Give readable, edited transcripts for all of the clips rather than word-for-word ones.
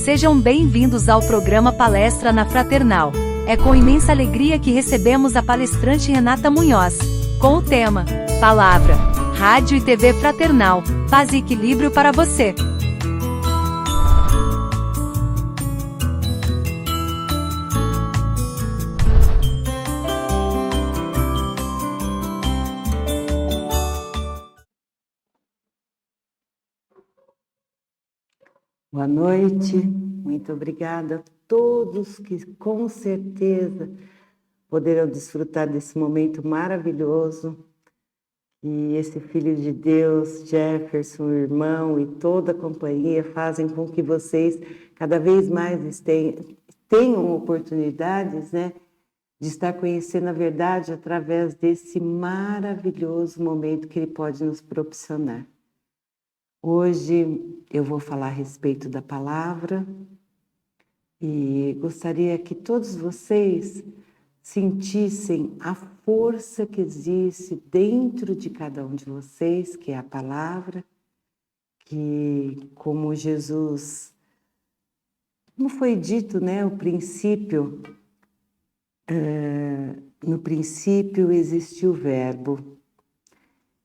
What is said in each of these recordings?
Sejam bem-vindos ao programa Palestra na Fraternal. É com imensa alegria que recebemos a palestrante Renata Munhoz, com o tema Palavra, Rádio e TV Fraternal, paz e equilíbrio para você. Boa noite, muito obrigada a todos que com certeza poderão desfrutar desse momento maravilhoso. E esse Filho de Deus, Jefferson, o irmão e toda a companhia fazem com que vocês cada vez mais tenham oportunidades, de estar conhecendo a verdade através desse maravilhoso momento que ele pode nos proporcionar. Hoje eu vou falar a respeito da palavra e gostaria que todos vocês sentissem a força que existe dentro de cada um de vocês, que é a palavra, que como Jesus, como foi dito, o princípio, no princípio existiu o verbo,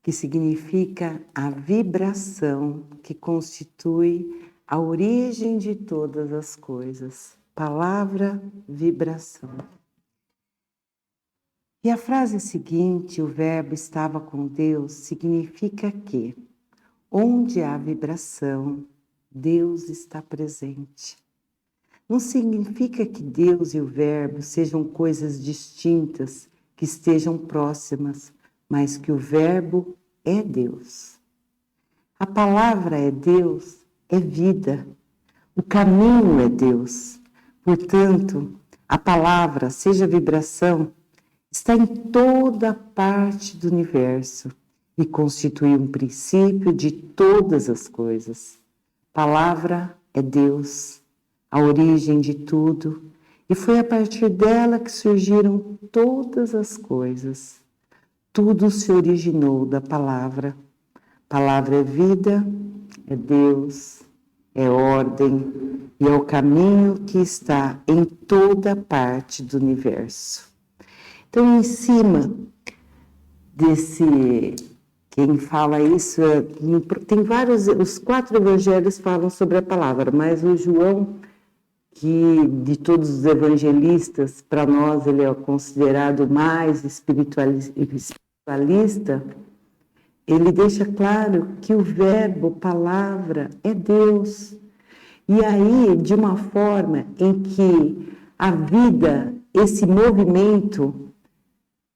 que significa a vibração que constitui a origem de todas as coisas. Palavra, vibração. E a frase seguinte, o verbo estava com Deus, significa que onde há vibração, Deus está presente. Não significa que Deus e o verbo sejam coisas distintas, que estejam próximas, mas que o verbo é Deus. A palavra é Deus, é vida. O caminho é Deus. Portanto, a palavra, seja vibração, está em toda parte do universo e constitui um princípio de todas as coisas. Palavra é Deus, a origem de tudo, e foi a partir dela que surgiram todas as coisas. Tudo se originou da palavra. Palavra é vida, é Deus, é ordem e é o caminho que está em toda parte do universo. Então, em cima desse, quem fala isso, tem vários, os 4 evangelhos falam sobre a palavra, mas o João, que de todos os evangelistas, para nós ele é considerado mais espiritualista, ele deixa claro que o verbo, palavra, é Deus. E aí, de uma forma em que a vida, esse movimento,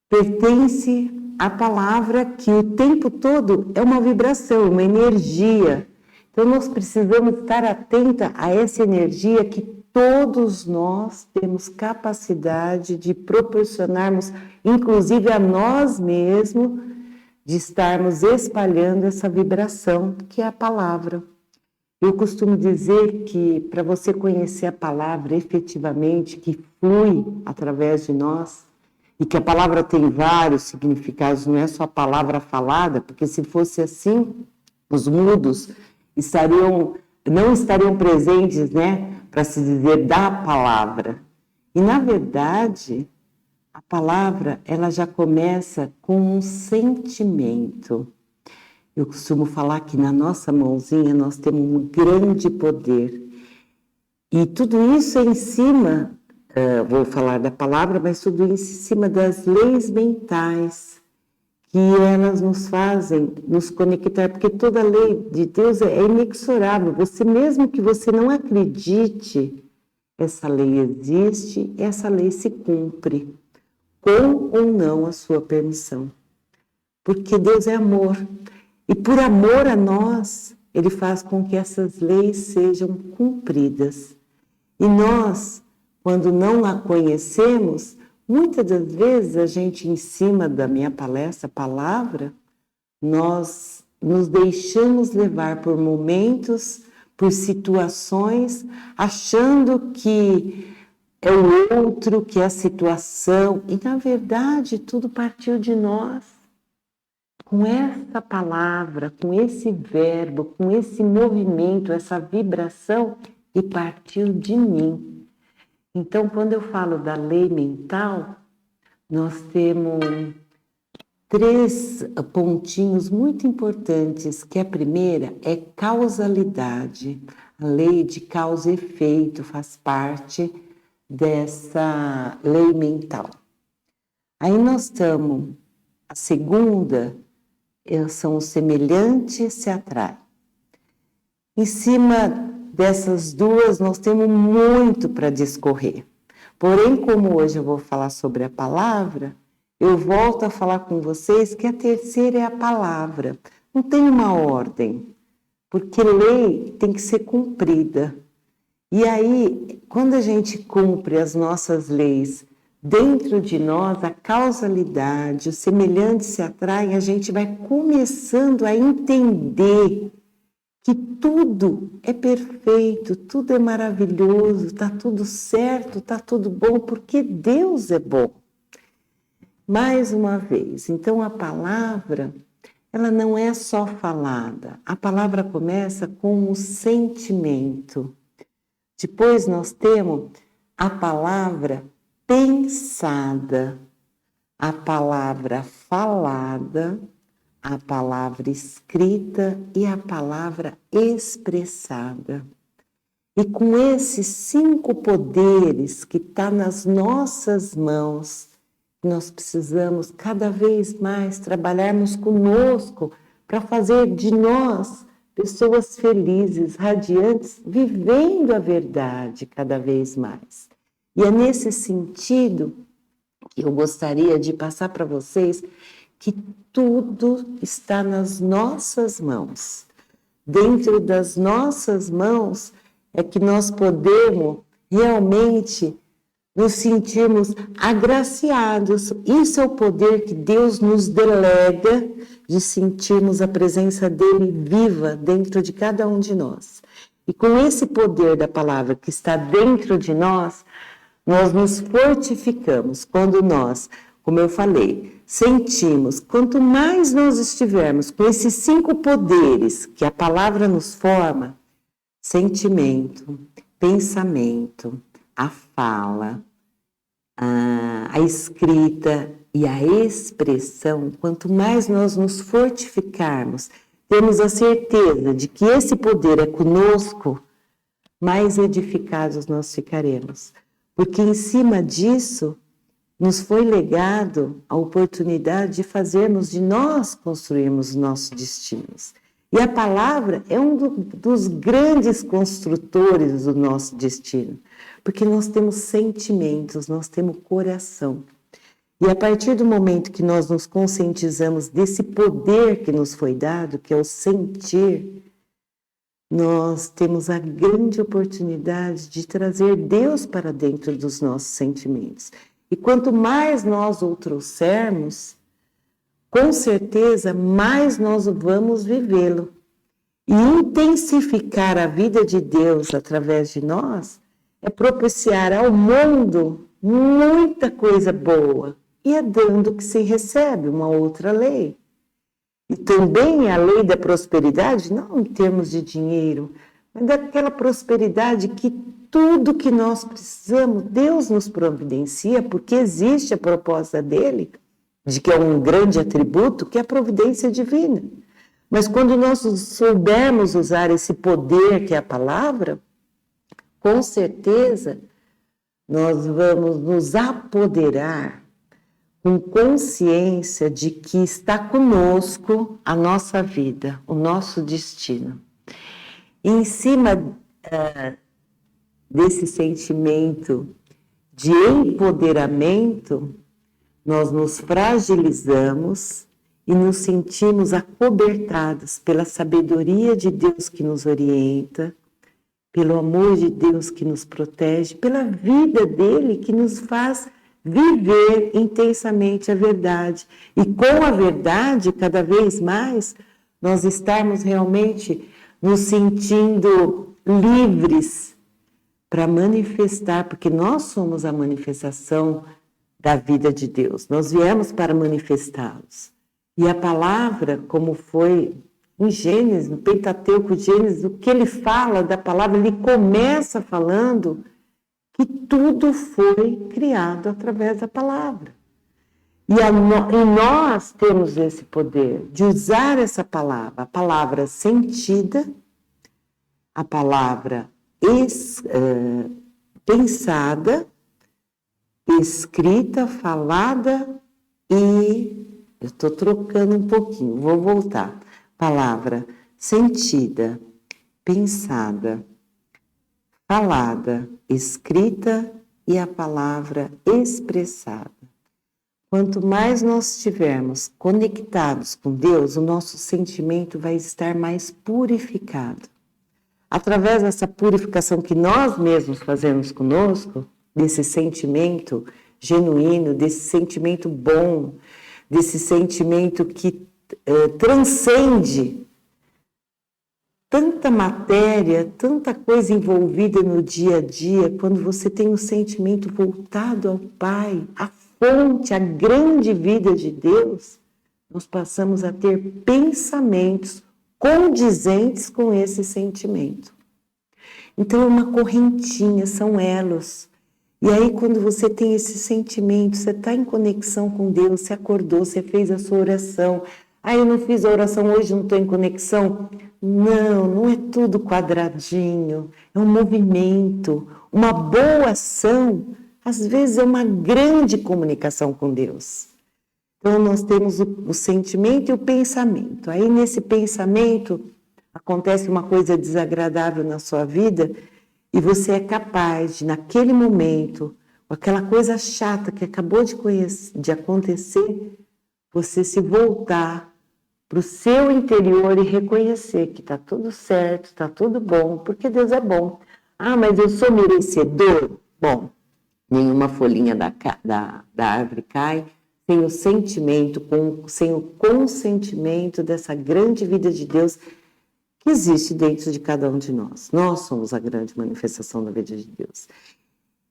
pertence à palavra que o tempo todo é uma vibração, uma energia. Então, nós precisamos estar atenta a essa energia que todos nós temos capacidade de proporcionarmos, inclusive a nós mesmos, de estarmos espalhando essa vibração que é a palavra. Eu costumo dizer que para você conhecer a palavra efetivamente, que flui através de nós, e que a palavra tem vários significados, não é só a palavra falada, porque se fosse assim, os mudos não estariam presentes, para se dizer da palavra. E, na verdade, a palavra, ela já começa com um sentimento. Eu costumo falar que na nossa mãozinha nós temos um grande poder. E tudo isso é em cima, vou falar da palavra, mas tudo isso em cima das leis mentais, que elas nos fazem nos conectar, porque toda lei de Deus é inexorável. Você, mesmo que você não acredite, essa lei existe, essa lei se cumpre, com ou não a sua permissão. Porque Deus é amor. E por amor a nós, Ele faz com que essas leis sejam cumpridas. E nós, quando não a conhecemos, muitas das vezes a gente, em cima da minha palestra, palavra, nós nos deixamos levar por momentos, por situações, achando que é o outro, que é a situação. E, na verdade, tudo partiu de nós. Com essa palavra, com esse verbo, com esse movimento, essa vibração, e partiu de mim. Então, quando eu falo da lei mental, nós temos 3 pontinhos muito importantes, que a primeira é causalidade. A lei de causa e efeito faz parte dessa lei mental. Aí nós estamos, a segunda, são os semelhantes se atraem. Em cima dessas duas, nós temos muito para discorrer. Porém, como hoje eu vou falar sobre a palavra, eu volto a falar com vocês que a terceira é a palavra. Não tem uma ordem, porque lei tem que ser cumprida. E aí, quando a gente cumpre as nossas leis dentro de nós, a causalidade, os semelhantes se atraem, a gente vai começando a entender que tudo é perfeito, tudo é maravilhoso, está tudo certo, está tudo bom, porque Deus é bom. Mais uma vez, então a palavra, ela não é só falada, a palavra começa com o sentimento. Depois nós temos a palavra pensada, a palavra falada, a palavra escrita e a palavra expressada. E com esses 5 poderes que estão nas nossas mãos, nós precisamos cada vez mais trabalharmos conosco para fazer de nós pessoas felizes, radiantes, vivendo a verdade cada vez mais. E é nesse sentido que eu gostaria de passar para vocês que tudo está nas nossas mãos. Dentro das nossas mãos é que nós podemos realmente nos sentirmos agraciados. Isso é o poder que Deus nos delega de sentirmos a presença dele viva dentro de cada um de nós. E com esse poder da palavra que está dentro de nós, nós nos fortificamos quando nós, como eu falei, sentimos, quanto mais nós estivermos com esses 5 poderes que a palavra nos forma, sentimento, pensamento, a fala, a escrita e a expressão, quanto mais nós nos fortificarmos, temos a certeza de que esse poder é conosco, mais edificados nós ficaremos. Porque em cima disso, nos foi legado a oportunidade de fazermos, de nós construirmos os nossos destinos. E a palavra é um dos grandes construtores do nosso destino, porque nós temos sentimentos, nós temos coração. E a partir do momento que nós nos conscientizamos desse poder que nos foi dado, que é o sentir, nós temos a grande oportunidade de trazer Deus para dentro dos nossos sentimentos. E quanto mais nós o trouxermos, com certeza, mais nós vamos vivê-lo. E intensificar a vida de Deus através de nós é propiciar ao mundo muita coisa boa. E é dando que se recebe uma outra lei. E também a lei da prosperidade, não em termos de dinheiro, mas daquela prosperidade que tudo que nós precisamos, Deus nos providencia, porque existe a proposta dele, de que é um grande atributo, que é a providência divina. Mas quando nós soubermos usar esse poder que é a palavra, com certeza nós vamos nos apoderar com consciência de que está conosco a nossa vida, o nosso destino. E em cima desse sentimento de empoderamento, nós nos fragilizamos e nos sentimos acobertados pela sabedoria de Deus que nos orienta, pelo amor de Deus que nos protege, pela vida dele que nos faz viver intensamente a verdade. E com a verdade, cada vez mais, nós estarmos realmente nos sentindo livres para manifestar, porque nós somos a manifestação da vida de Deus. Nós viemos para manifestá-los. E a palavra, como foi em Gênesis, no Pentateuco, Gênesis, o que ele fala da palavra, ele começa falando que tudo foi criado através da palavra. E nós temos esse poder de usar essa palavra, a palavra sentida, a palavra pensada, escrita, falada e... Eu estou trocando um pouquinho, vou voltar. Palavra sentida, pensada, falada, escrita e a palavra expressada. Quanto mais nós estivermos conectados com Deus, o nosso sentimento vai estar mais purificado. Através dessa purificação que nós mesmos fazemos conosco, desse sentimento genuíno, desse sentimento bom, desse sentimento que transcende tanta matéria, tanta coisa envolvida no dia a dia, quando você tem um sentimento voltado ao Pai, à fonte, à grande vida de Deus, nós passamos a ter pensamentos condizentes com esse sentimento. Então é uma correntinha, são elos. E aí quando você tem esse sentimento, você está em conexão com Deus, você acordou, você fez a sua oração. Ah, eu não fiz a oração hoje, não estou em conexão. Não, não é tudo quadradinho, é um movimento. Uma boa ação, às vezes é uma grande comunicação com Deus. Então nós temos o sentimento e o pensamento. Aí nesse pensamento acontece uma coisa desagradável na sua vida e você é capaz de, naquele momento, com aquela coisa chata que acabou de acontecer, você se voltar para o seu interior e reconhecer que está tudo certo, está tudo bom, porque Deus é bom. Ah, mas eu sou merecedor? Bom, nenhuma folhinha da árvore cai sem o sentimento, sem o consentimento dessa grande vida de Deus que existe dentro de cada um de nós. Nós somos a grande manifestação da vida de Deus.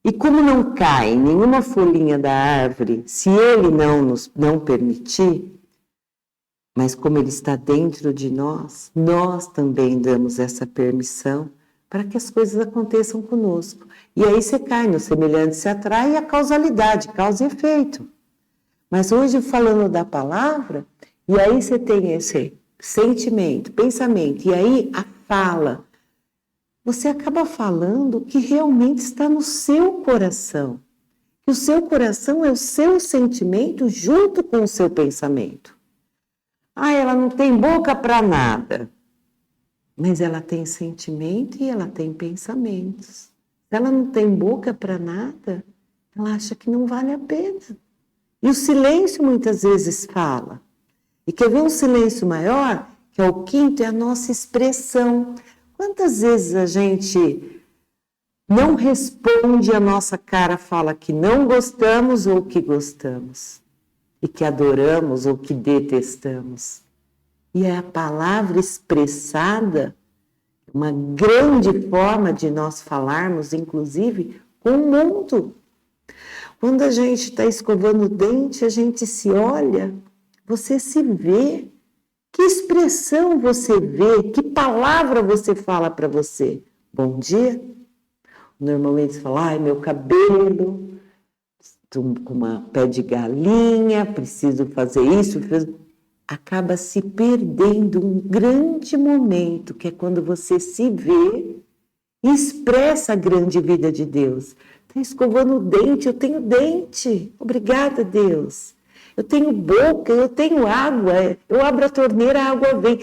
E como não cai nenhuma folhinha da árvore, se Ele não permitir, mas como Ele está dentro de nós, nós também damos essa permissão para que as coisas aconteçam conosco. E aí você cai no semelhante se atrai e a causalidade, causa e efeito. Mas hoje falando da palavra, e aí você tem esse sentimento, pensamento, e aí a fala, você acaba falando o que realmente está no seu coração. Que o seu coração é o seu sentimento junto com o seu pensamento. Ah, ela não tem boca para nada, mas ela tem sentimento e ela tem pensamentos. Se ela não tem boca para nada, ela acha que não vale a pena. E o silêncio muitas vezes fala. E quer ver um silêncio maior? Que é o quinto, é a nossa expressão. Quantas vezes a gente não responde, a nossa cara fala que não gostamos ou que gostamos, e que adoramos ou que detestamos. E é a palavra expressada, uma grande forma de nós falarmos, inclusive, com o mundo. Quando a gente está escovando o dente, a gente se olha, você se vê. Que expressão você vê? Que palavra você fala para você? Bom dia? Normalmente você fala, ai, meu cabelo, estou com uma pé de galinha, preciso fazer isso. Acaba se perdendo um grande momento, que é quando você se vê e expressa a grande vida de Deus. Está escovando o dente, eu tenho dente. Obrigada, Deus. Eu tenho boca, eu tenho água, eu abro a torneira, a água vem.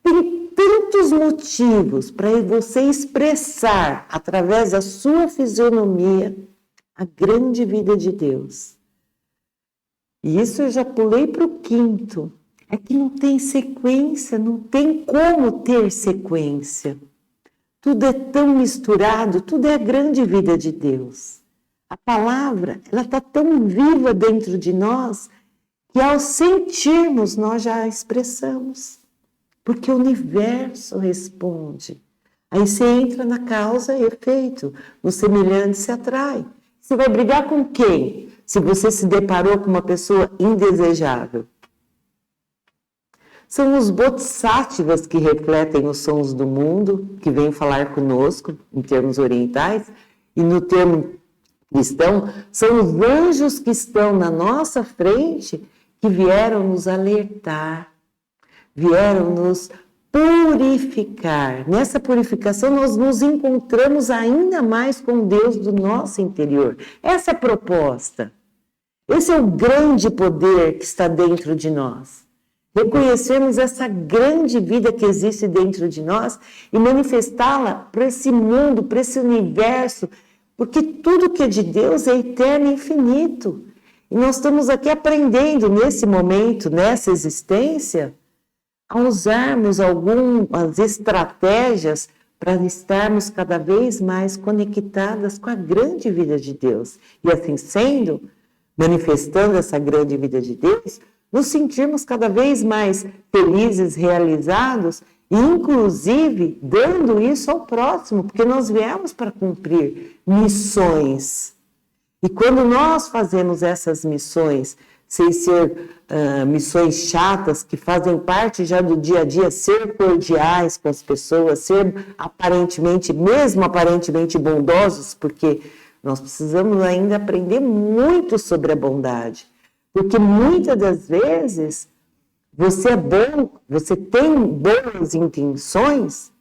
Tem tantos motivos para você expressar, através da sua fisionomia, a grande vida de Deus. E isso eu já pulei para o quinto. É que não tem sequência, não tem como ter sequência. Tudo é tão misturado, tudo é a grande vida de Deus. A palavra, ela está tão viva dentro de nós, que ao sentirmos, nós já a expressamos. Porque o universo responde. Aí você entra na causa e efeito. No semelhante se atrai. Você vai brigar com quem? Se você se deparou com uma pessoa indesejável. São os bodhisattvas que refletem os sons do mundo, que vêm falar conosco, em termos orientais, e no termo cristão, são os anjos que estão na nossa frente, que vieram nos alertar, vieram nos purificar. Nessa purificação, nós nos encontramos ainda mais com Deus do nosso interior. Essa é a proposta. Esse é o grande poder que está dentro de nós. Reconhecermos essa grande vida que existe dentro de nós e manifestá-la para esse mundo, para esse universo, porque tudo que é de Deus é eterno e infinito. E nós estamos aqui aprendendo nesse momento, nessa existência, a usarmos algumas estratégias para estarmos cada vez mais conectadas com a grande vida de Deus. E assim sendo, manifestando essa grande vida de Deus, nos sentirmos cada vez mais felizes, realizados, e inclusive dando isso ao próximo, porque nós viemos para cumprir missões. E quando nós fazemos essas missões, sem ser missões chatas, que fazem parte já do dia a dia, ser cordiais com as pessoas, ser mesmo aparentemente bondosos, porque nós precisamos ainda aprender muito sobre a bondade. Porque muitas das vezes você é bom, você tem boas intenções,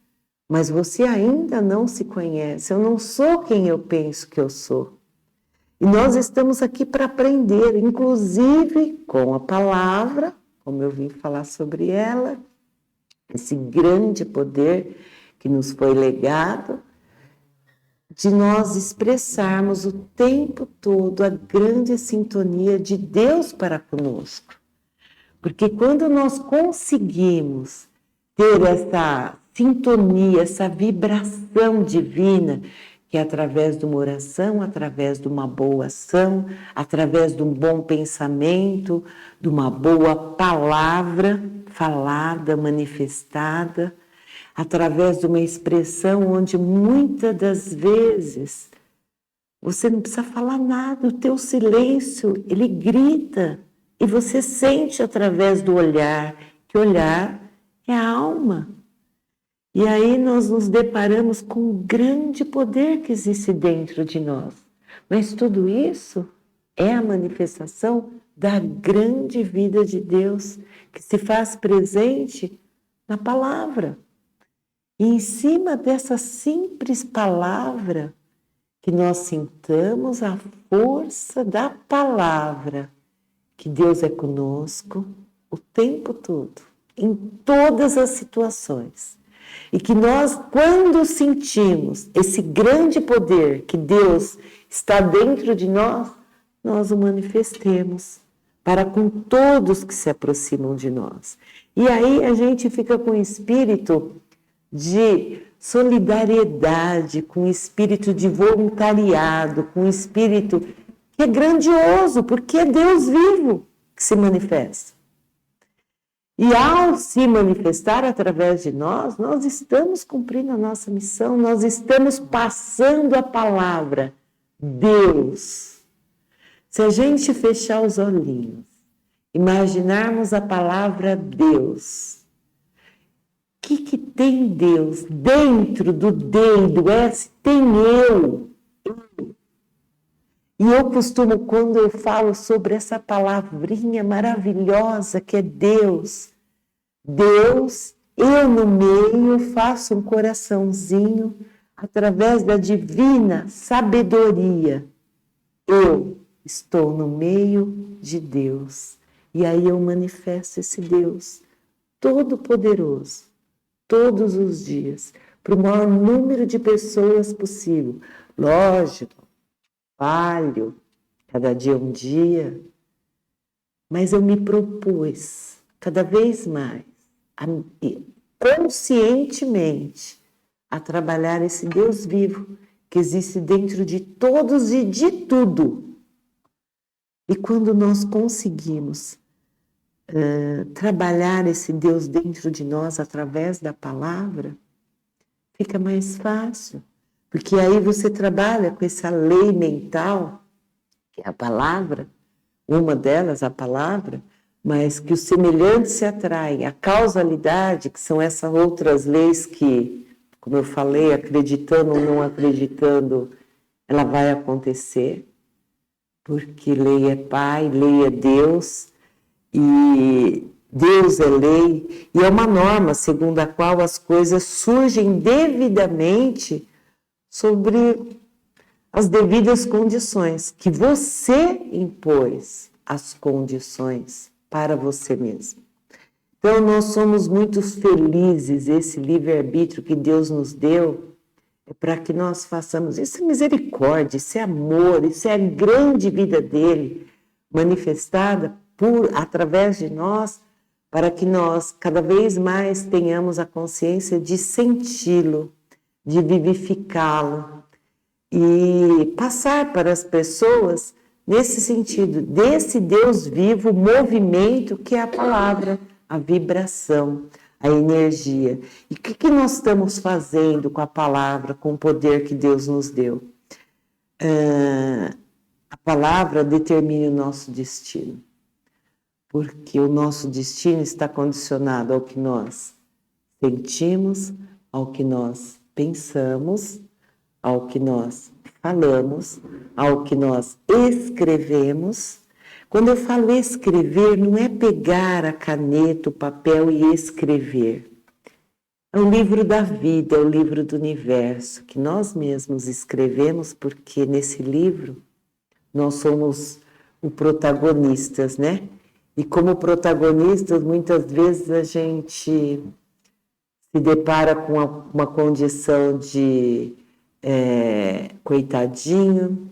mas você ainda não se conhece. Eu não sou quem eu penso que eu sou. E nós estamos aqui para aprender, inclusive com a palavra, como eu vim falar sobre ela, esse grande poder que nos foi legado, de nós expressarmos o tempo todo a grande sintonia de Deus para conosco. Porque quando nós conseguimos ter essa sintonia, essa vibração divina, que é através de uma oração, através de uma boa ação, através de um bom pensamento, de uma boa palavra falada, manifestada, através de uma expressão onde muitas das vezes você não precisa falar nada, o teu silêncio, ele grita, e você sente através do olhar, que olhar é a alma. E aí nós nos deparamos com o grande poder que existe dentro de nós. Mas tudo isso é a manifestação da grande vida de Deus, que se faz presente na palavra. E em cima dessa simples palavra, que nós sintamos a força da palavra, que Deus é conosco o tempo todo, em todas as situações. E que nós, quando sentimos esse grande poder que Deus está dentro de nós, nós o manifestemos para com todos que se aproximam de nós. E aí a gente fica com o espírito de solidariedade, com espírito de voluntariado, com espírito que é grandioso, porque é Deus vivo que se manifesta. E ao se manifestar através de nós, nós estamos cumprindo a nossa missão, nós estamos passando a palavra Deus. Se a gente fechar os olhinhos, imaginarmos a palavra Deus, o que tem Deus? Dentro do D e do S tem eu. E eu costumo, quando eu falo sobre essa palavrinha maravilhosa que é Deus, eu no meio faço um coraçãozinho através da divina sabedoria. Eu estou no meio de Deus. E aí eu manifesto esse Deus todo-poderoso, todos os dias, para o maior número de pessoas possível. Lógico, falho, cada dia um dia, mas eu me propus cada vez mais, conscientemente, a trabalhar esse Deus vivo que existe dentro de todos e de tudo. E quando nós conseguimos trabalhar esse Deus dentro de nós através da palavra, fica mais fácil. Porque aí você trabalha com essa lei mental, que é a palavra, uma delas, a palavra, mas que os semelhantes se atraem. A causalidade, que são essas outras leis que, como eu falei, acreditando ou não acreditando, ela vai acontecer, porque lei é Pai, lei é Deus, e Deus é lei, e é uma norma segundo a qual as coisas surgem devidamente sobre as devidas condições, que você impôs as condições para você mesmo. Então, nós somos muito felizes, esse livre-arbítrio que Deus nos deu, é para que nós façamos. Isso é misericórdia, isso é amor, isso é a grande vida dele, manifestada através de nós, para que nós cada vez mais tenhamos a consciência de senti-lo, de vivificá-lo e passar para as pessoas nesse sentido, desse Deus vivo, movimento que é a palavra, a vibração, a energia. E o que nós estamos fazendo com a palavra, com o poder que Deus nos deu? A palavra determina o nosso destino, porque o nosso destino está condicionado ao que nós sentimos, ao que nós pensamos, ao que nós falamos, ao que nós escrevemos. Quando eu falo escrever, não é pegar a caneta, o papel e escrever. É o livro da vida, é o livro do universo, que nós mesmos escrevemos, porque nesse livro nós somos os protagonistas, né? E como protagonistas, muitas vezes a gente se depara com uma condição de coitadinho,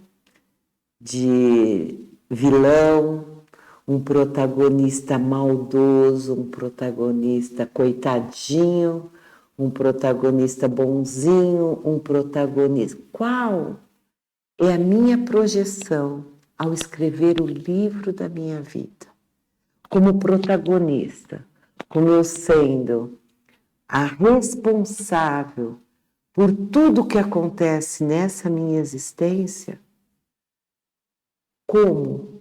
de vilão, um protagonista maldoso, um protagonista coitadinho, um protagonista bonzinho, um protagonista... Qual é a minha projeção ao escrever o livro da minha vida? Como protagonista, como eu sendo a responsável por tudo que acontece nessa minha existência, como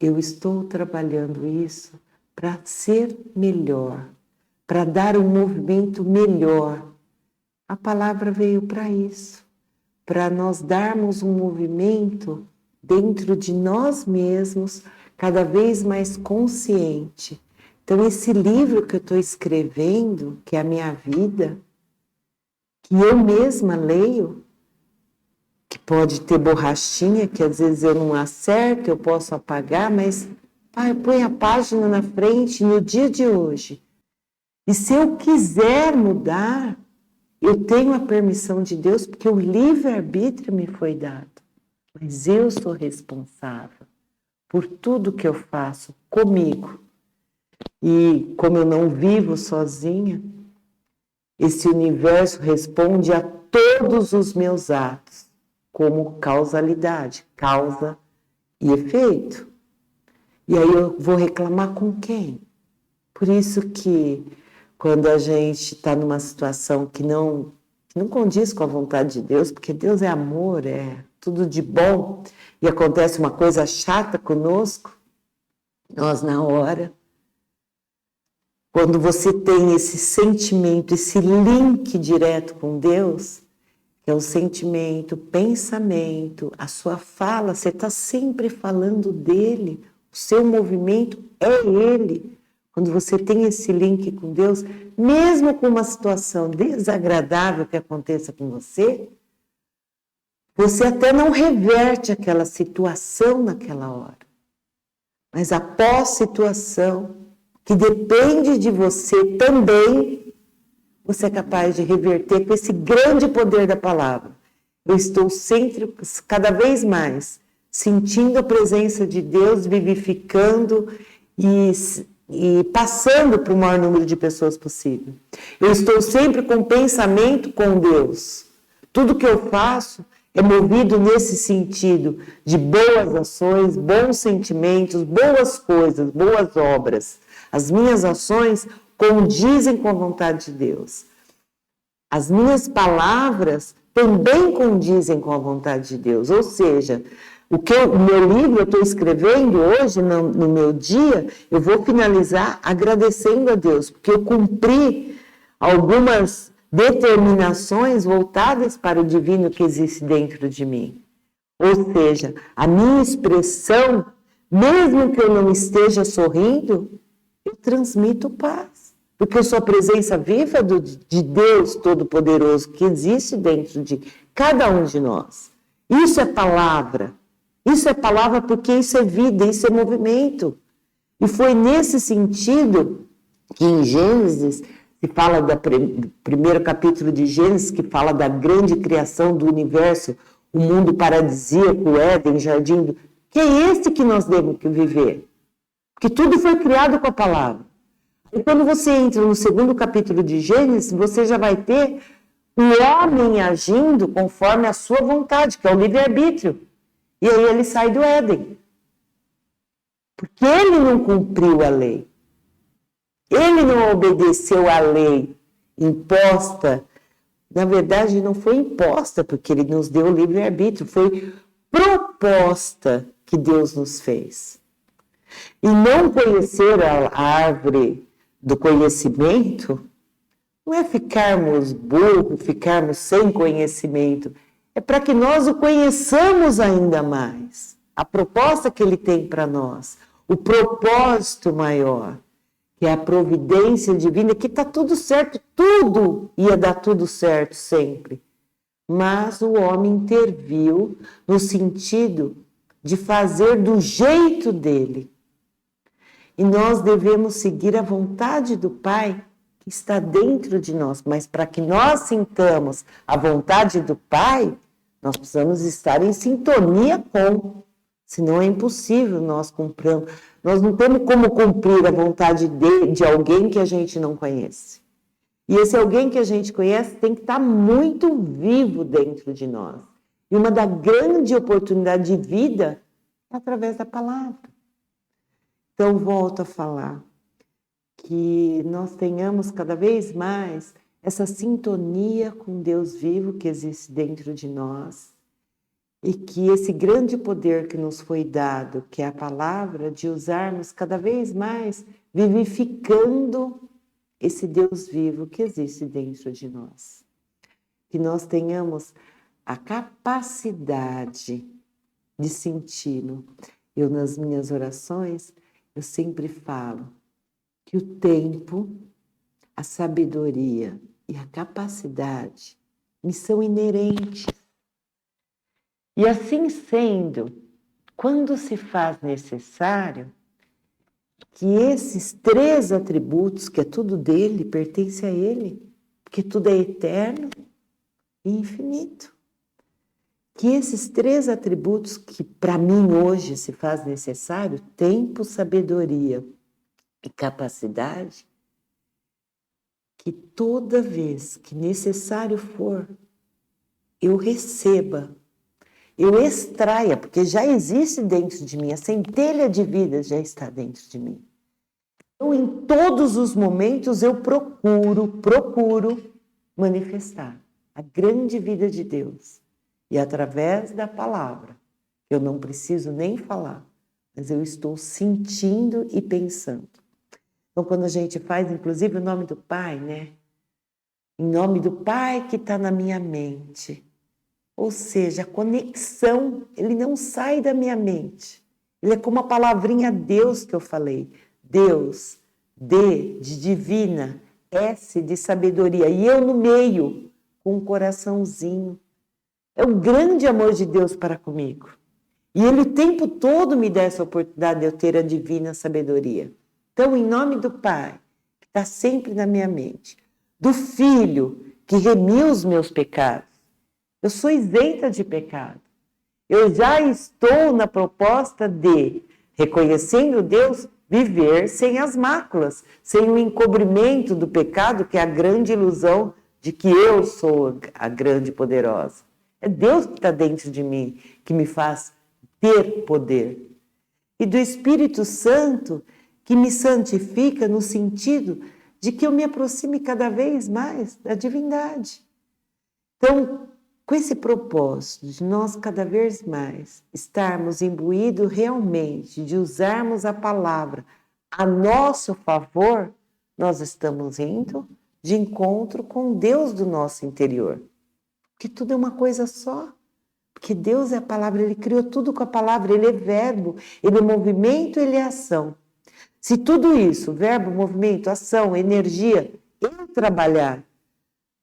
eu estou trabalhando isso para ser melhor, para dar um movimento melhor. A palavra veio para isso, para nós darmos um movimento dentro de nós mesmos, cada vez mais consciente. Então, esse livro que eu estou escrevendo, que é a minha vida, que eu mesma leio, que pode ter borrachinha, que às vezes eu não acerto, eu posso apagar, mas põe a página na frente no dia de hoje. E se eu quiser mudar, eu tenho a permissão de Deus, porque o livre-arbítrio me foi dado. Mas eu sou responsável por tudo que eu faço comigo. E como eu não vivo sozinha, esse universo responde a todos os meus atos como causalidade, causa e efeito. E aí eu vou reclamar com quem? Por isso que quando a gente está numa situação que não condiz com a vontade de Deus, porque Deus é amor, é tudo de bom, e acontece uma coisa chata conosco, nós na hora, quando você tem esse sentimento, esse link direto com Deus, que é o sentimento, o pensamento, a sua fala, você está sempre falando dele, o seu movimento é ele. Quando você tem esse link com Deus, mesmo com uma situação desagradável que aconteça com você até não reverte aquela situação naquela hora. Mas após situação, que depende de você também, você é capaz de reverter com esse grande poder da palavra. Eu estou sempre, cada vez mais, sentindo a presença de Deus, vivificando e passando para o maior número de pessoas possível. Eu estou sempre com pensamento com Deus. Tudo que eu faço é movido nesse sentido de boas ações, bons sentimentos, boas coisas, boas obras. As minhas ações condizem com a vontade de Deus. As minhas palavras também condizem com a vontade de Deus. Ou seja, O meu livro eu estou escrevendo hoje, no meu dia, eu vou finalizar agradecendo a Deus, porque eu cumpri algumas determinações voltadas para o divino que existe dentro de mim. Ou seja, a minha expressão, mesmo que eu não esteja sorrindo, eu transmito paz. Porque eu sou a presença viva de Deus Todo-Poderoso que existe dentro de cada um de nós. Isso é palavra. Isso é palavra porque isso é vida, isso é movimento. E foi nesse sentido que em Gênesis, se fala do primeiro capítulo de Gênesis, que fala da grande criação do universo, o mundo paradisíaco, o Éden, jardim, que é esse que nós devemos viver. Porque tudo foi criado com a palavra. E quando você entra no segundo capítulo de Gênesis, você já vai ter o homem agindo conforme a sua vontade, que é o livre-arbítrio. E aí ele sai do Éden. Porque ele não cumpriu a lei. Ele não obedeceu à lei imposta. Na verdade, não foi imposta, porque ele nos deu o livre-arbítrio. Foi proposta que Deus nos fez. E não conhecer a árvore do conhecimento não é ficarmos burros, ficarmos sem conhecimento. É para que nós o conheçamos ainda mais. A proposta que ele tem para nós, o propósito maior, que é a providência divina, que está tudo certo, tudo ia dar tudo certo sempre. Mas o homem interviu no sentido de fazer do jeito dele. E nós devemos seguir a vontade do Pai que está dentro de nós. Mas para que nós sintamos a vontade do Pai, nós precisamos estar em sintonia com. Senão é impossível nós cumpramos. Nós não temos como cumprir a vontade de alguém que a gente não conhece. E esse alguém que a gente conhece tem que estar muito vivo dentro de nós. E uma da grande oportunidade de vida é através da palavra. Então, volto a falar que nós tenhamos cada vez mais essa sintonia com Deus vivo que existe dentro de nós e que esse grande poder que nos foi dado, que é a palavra, de usarmos cada vez mais vivificando esse Deus vivo que existe dentro de nós. Que nós tenhamos a capacidade de senti-lo. Eu, nas minhas orações, eu sempre falo que o tempo, a sabedoria e a capacidade me são inerentes. E assim sendo, quando se faz necessário que esses 3 atributos, que é tudo dele, pertence a ele, porque tudo é eterno e infinito. Que esses 3 atributos que para mim hoje se faz necessário, tempo, sabedoria e capacidade, que toda vez que necessário for, eu receba, eu extraia, porque já existe dentro de mim, a centelha de vida já está dentro de mim. Então, em todos os momentos, eu procuro manifestar a grande vida de Deus. E através da palavra, eu não preciso nem falar, mas eu estou sentindo e pensando. Então, quando a gente faz, inclusive, o nome do Pai, né? Em nome do Pai que está na minha mente. Ou seja, a conexão, ele não sai da minha mente. Ele é como a palavrinha Deus que eu falei. Deus, D de divina, S de sabedoria. E eu no meio, com um coraçãozinho. É o grande amor de Deus para comigo. E Ele o tempo todo me dá essa oportunidade de eu ter a divina sabedoria. Então, em nome do Pai, que está sempre na minha mente, do Filho, que remiu os meus pecados, eu sou isenta de pecado. Eu já estou na proposta de, reconhecendo Deus, viver sem as máculas, sem o encobrimento do pecado, que é a grande ilusão de que eu sou a grande e poderosa. É Deus que está dentro de mim, que me faz ter poder. E do Espírito Santo, que me santifica no sentido de que eu me aproxime cada vez mais da divindade. Então, Com esse propósito de nós cada vez mais estarmos imbuídos realmente, de usarmos a palavra a nosso favor, nós estamos indo de encontro com Deus do nosso interior. Porque tudo é uma coisa só. Porque Deus é a palavra, Ele criou tudo com a palavra, Ele é verbo, Ele é movimento, Ele é ação. Se tudo isso, verbo, movimento, ação, energia, eu trabalhar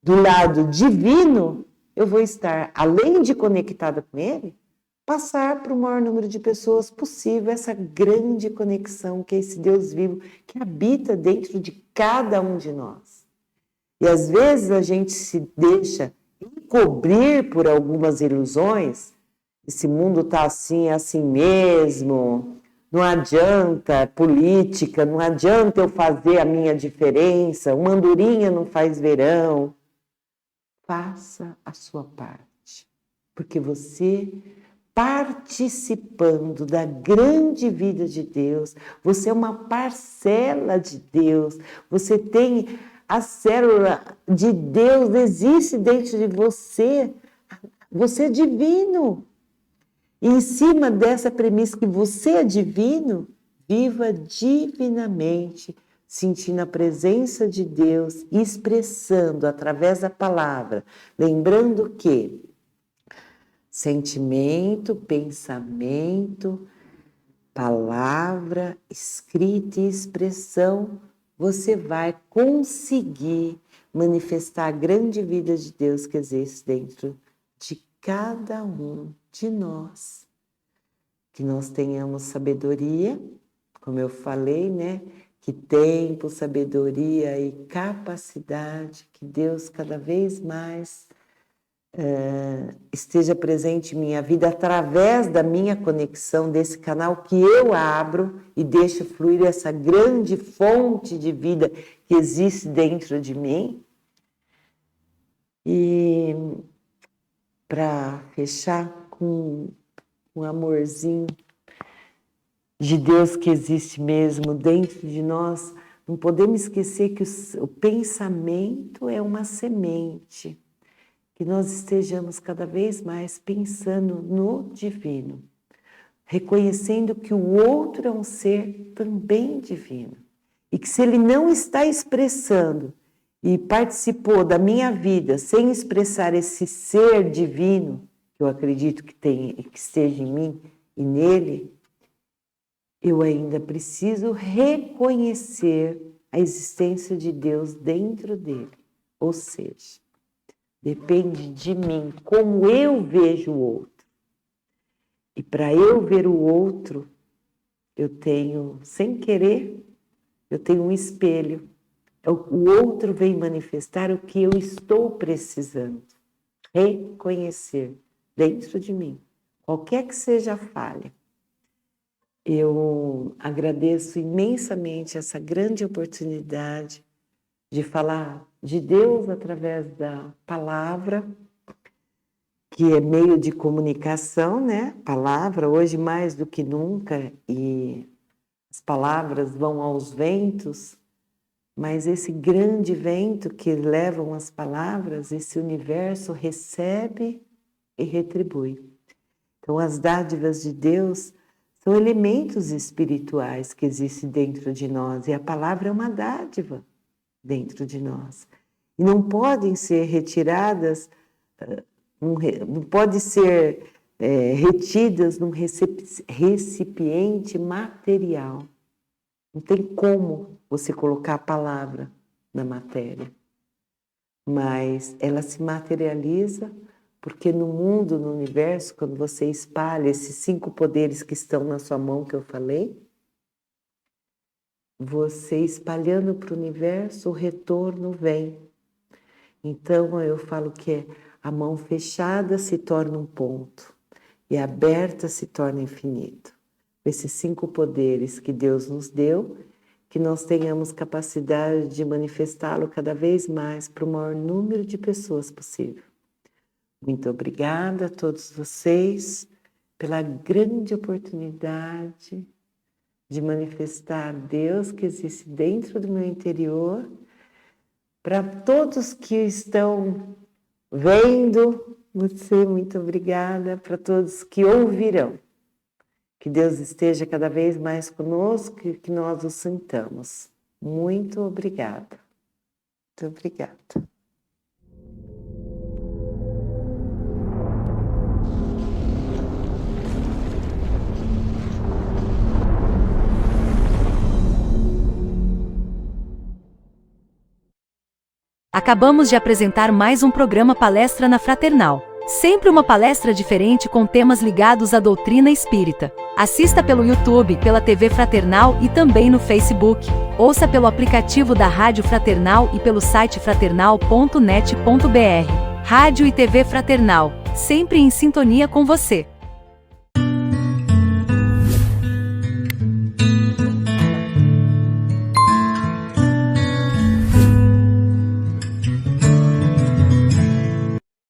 do lado divino, eu vou estar, além de conectada com Ele, passar para o maior número de pessoas possível essa grande conexão que é esse Deus vivo que habita dentro de cada um de nós. E às vezes a gente se deixa encobrir por algumas ilusões, esse mundo está assim, é assim mesmo, não adianta política, não adianta eu fazer a minha diferença, uma andorinha não faz verão. Faça a sua parte, porque você, participando da grande vida de Deus, você é uma parcela de Deus, você tem a célula de Deus, existe dentro de você, você é divino. E em cima dessa premissa que você é divino, viva divinamente, sentindo a presença de Deus, expressando através da palavra, lembrando que sentimento, pensamento, palavra, escrita e expressão, você vai conseguir manifestar a grande vida de Deus que existe dentro de cada um de nós. Que nós tenhamos sabedoria, como eu falei, né? Que tempo, sabedoria e capacidade, que Deus cada vez mais esteja presente em minha vida através da minha conexão, desse canal que eu abro e deixo fluir essa grande fonte de vida que existe dentro de mim. E para fechar com um amorzinho de Deus que existe mesmo dentro de nós, não podemos esquecer que o pensamento é uma semente, que nós estejamos cada vez mais pensando no divino, reconhecendo que o outro é um ser também divino, e que se ele não está expressando e participou da minha vida sem expressar esse ser divino, que eu acredito que esteja em mim e nele, eu ainda preciso reconhecer a existência de Deus dentro dele. Ou seja, depende de mim, como eu vejo o outro. E para eu ver o outro, eu tenho, sem querer, eu tenho um espelho. O outro vem manifestar o que eu estou precisando. Reconhecer dentro de mim, qualquer que seja a falha. Eu agradeço imensamente essa grande oportunidade de falar de Deus através da palavra, que é meio de comunicação, né? Palavra, hoje mais do que nunca, e as palavras vão aos ventos, mas esse grande vento que levam as palavras, esse universo recebe e retribui. Então, as dádivas de Deus são elementos espirituais que existem dentro de nós, e a palavra é uma dádiva dentro de nós. E não podem ser retiradas, não podem ser retidas num recipiente material. Não tem como você colocar a palavra na matéria, mas ela se materializa porque no mundo, no universo, quando você espalha esses 5 poderes que estão na sua mão, que eu falei, você espalhando para o universo, o retorno vem. Então, eu falo que a mão fechada se torna um ponto e aberta se torna infinito. Esses 5 poderes que Deus nos deu, que nós tenhamos capacidade de manifestá-lo cada vez mais para o maior número de pessoas possível. Muito obrigada a todos vocês pela grande oportunidade de manifestar Deus que existe dentro do meu interior, para todos que estão vendo Você, muito obrigada para todos que ouvirão. Que Deus esteja cada vez mais conosco e que nós o sintamos. Muito obrigada. Muito obrigada. Acabamos de apresentar mais um programa Palestra na Fraternal. Sempre uma palestra diferente com temas ligados à doutrina espírita. Assista pelo YouTube, pela TV Fraternal e também no Facebook. Ouça pelo aplicativo da Rádio Fraternal e pelo site fraternal.net.br. Rádio e TV Fraternal, sempre em sintonia com você.